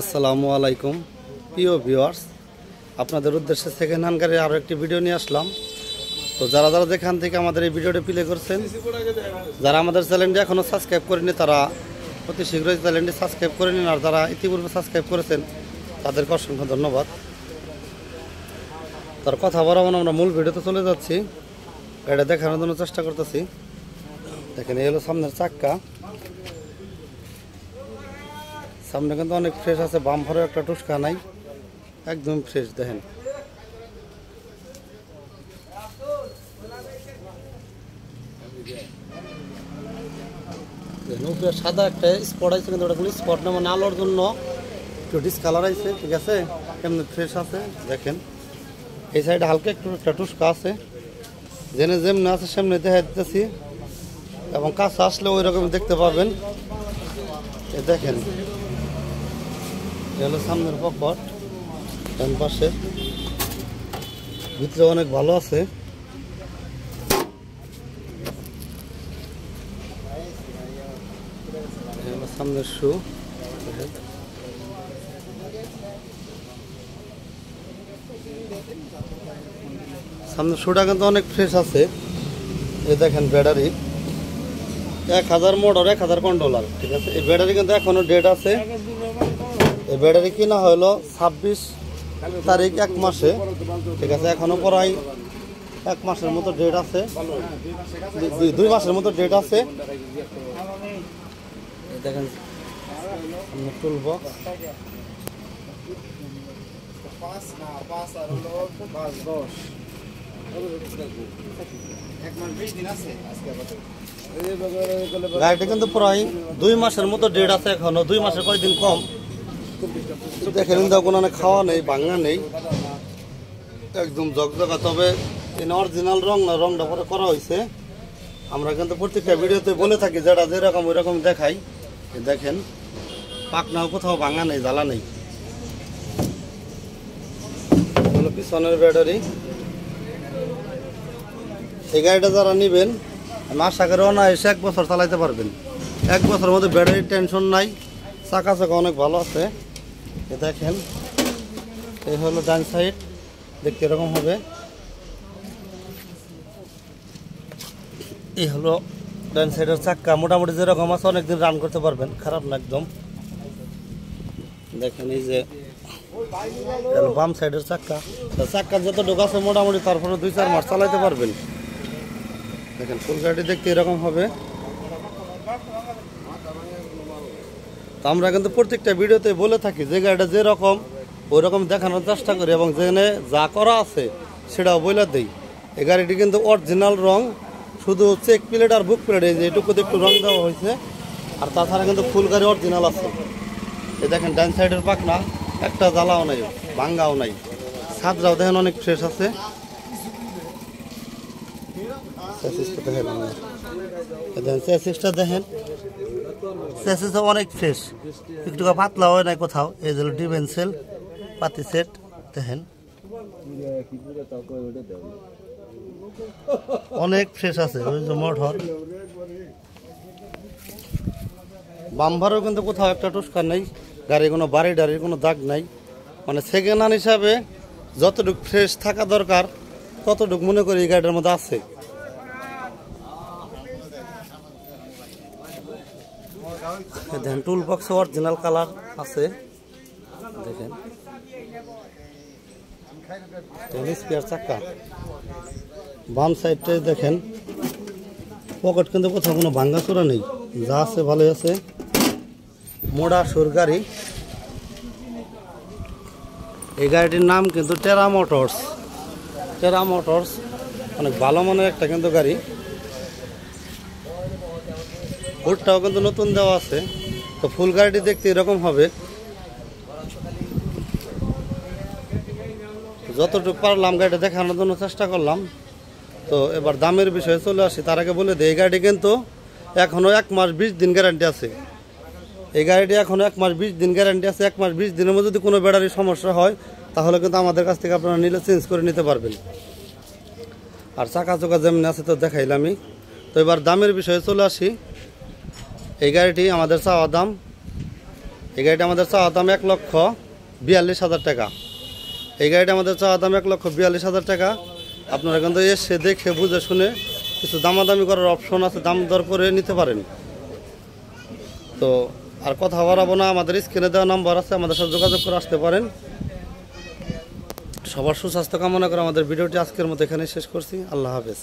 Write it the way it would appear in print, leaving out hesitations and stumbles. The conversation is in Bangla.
আসসালামু আলাইকুম প্রিয় ভিউয়ার্স, আপনাদের উদ্দেশ্যে সেকেন্ড হ্যান্ড গাড়ির আরও একটি ভিডিও নিয়ে আসলাম। তো যারা যারা যেখান থেকে আমাদের এই ভিডিওটি প্লে করছেন, যারা আমাদের চ্যানেলটি এখনও সাবস্ক্রাইব করেনি তারা অতি শীঘ্রই চ্যানেলটি সাবস্ক্রাইব করে নিন, আর যারা ইতিপূর্বে সাবস্ক্রাইব করেছেন তাদেরকে অসংখ্য ধন্যবাদ। তার কথা বরাবর আমরা মূল ভিডিওতে চলে যাচ্ছি, গাড়িটা দেখানোর জন্য চেষ্টা করতেছি। দেখেন এই হলো সামনের চাক্কা, সামনে কিন্তু অনেক ফ্রেশ আছে, বাম্পারও একটা টুসকা নাই, একদম ফ্রেশ। দেখেন উপরে সাদা একটা স্পট আছে, কিন্তু ওটা কোনো স্পট না, মানে আলোর জন্য একটু ডিসকালার আছে। ঠিক আছে, কেমন ফ্রেশ আছে দেখেন। এই সাইডে হালকা একটু একটা টুসকা আছে, জেনে যেমনি আছে সেমনি দেখা দিতেছি, এবং কাছে আসলে ওই রকম দেখতে পাবেন। দেখেন হলো সামনের পকেট, ডান পাশে ভিতরে অনেক ভালো আছে। সামনের শু, সামনের শুটা কিন্তু অনেক ফ্রেশ আছে। এই দেখেন ব্যাটারি 1000 মোটর, 1000 কন্ট্রোলার। ঠিক আছে, এই ব্যাটারি কিন্তু এখনো ডেট আছে। এই ব্যাটারি কিনা হলো 26 তারিখ, 1 মাসে। ঠিক আছে, এখনো প্রায় 1 মাসের মতো ডেট আছে, 2 মাসের মতো ডেট আছে। দেখেন টুল বক্স, গাড়িটা কিন্তু প্রায় 2 মাসের মতো ডেট আছে, এখনো 2 মাসের কয়েকদিন কম। দেখেন কোনো খাওয়া নেই, ভাঙা নেই, একদম জগজগা। তবে অরিজিনাল রং না, রংটা পরে করা হয়েছে। আমরা কিন্তু প্রত্যেকটা ভিডিওতে বলে থাকি যেটা যেরকম ওই রকম দেখাই। দেখেন পাকনাও কোথাও ভাঙা নেই, জ্বালা নেই। হলো পিছনের ব্যাটারি। এই গাড়িটা যারা নেবেন আমি আশা করি অনায়াসে 1 বছর চালাইতে পারবেন। 1 বছরের মধ্যে ব্যাটারির টেনশন নাই, চাকা চাকা অনেক ভালো আছে। দেখেন এই হলো ডান সাইড, দেখতে এরকম হবে। এই হলো ডান সাইডের চাক্কা, মোটামুটি যেরকম আছে অনেকদিন রান করতে পারবেন, খারাপ না একদম। দেখেন এই যে বাম সাইডের চাক্কা, চাক্কা যতটুকু আছে মোটামুটি তারপরে 2-4 মাস চালাইতে পারবেন। দেখেন ফুল গাড়ি দেখতে এরকম হবে। তো আমরা কিন্তু প্রত্যেকটা ভিডিওতে বলে থাকি যে গাড়িটা যেরকম ওই রকম দেখানোর চেষ্টা করি, এবং যেখানে যা করা আছে সেটাও বলে দিই। এই গাড়িটি কিন্তু অরিজিনাল রং, শুধু চেক প্লেট আর বুক প্লেট এই যে এটুকুতে একটু রং দেওয়া হয়েছে, আর তাছাড়া কিন্তু ফুল গাড়ি অরিজিনাল আছে। এই দেখেন ডান সাইডের পাকনা একটা জ্বালাও নাই, ভাঙ্গাও নাই, ছাদরাও দেখেন অনেক ফ্রেশ আছে। চেসিসটা দেখেন, চেসিসটা অনেক ফ্রেশ, একটু পাতলা হয় নাই কোথাও। এই যে ডিভেন্সেল পাতি সেট দেখেন অনেক ফ্রেশ আছে। ওই যে মোটর বাম্পারও কিন্তু কোথাও একটা টুসকার নেই, গাড়ি কোনো বাড়ি ডাড়ির কোনো দাগ নাই। মানে সেকেন্ড হ্যান্ড হিসাবে যতটুকু ফ্রেশ থাকা দরকার ততটুকু মনে করি এই গাড়িটার মধ্যে আছে। দেখেন টুল বক্সে অরিজিনাল কালার আছে। দেখেন স্পেয়ার চাক্কা, বাম সাইডটাই দেখেন পকেট কিন্তু কোথাও কোনো ভাঙ্গা চোরা নেই, যা আছে ভালোই আছে। মোড়া সুর গাড়ি। এই গাড়িটির নাম কিন্তু টেরা মোটরস। টেরা মোটরস অনেক ভালো মানের একটা কিন্তু গাড়ি। হুডটাও কিন্তু নতুন দেওয়া আছে। তো ফুল গাড়িটি দেখতে এরকম হবে। যতটুকু পারলাম গাড়িটা দেখানোর জন্য চেষ্টা করলাম। তো এবার দামের বিষয়ে চলে আসি, তার আগে বলে দিই এই গাড়িটি কিন্তু এখনও 1 মাস 20 দিন গ্যারান্টি আছে। এই গাড়িটি এখনও 1 মাস 20 দিন গ্যারান্টি আছে। 1 মাস 20 দিনের মধ্যে যদি কোনো ব্যাটারির সমস্যা হয় তাহলে কিন্তু আমাদের কাছ থেকে আপনারা নিলে চেঞ্জ করে নিতে পারবেন। আর চাকা চোকা যেমনি আছে তো দেখাইলামই। তো এবার দামের বিষয়ে চলে আসি। এই গাড়িটি আমাদের চাওয়া দাম এই গাড়িটা আমাদের চাওয়া দাম 1,42,000 টাকা। এই গাড়িটা আমাদের চাওয়া দাম 1,42,000 টাকা। আপনারা কিন্তু এসে দেখে বুঝে শুনে কিছু দামাদামি করার অপশন আছে, দাম দর করে নিতে পারেন। তো আর কথা বাড়াবো না, আমাদের স্ক্রিনে দেওয়া নাম্বার আছে, আমাদের সাথে যোগাযোগ করে আসতে পারেন। সবার সুস্বাস্থ্য কামনা করে আমাদের ভিডিওটি আজকের মতো এখানে শেষ করছি। আল্লাহ হাফেজ।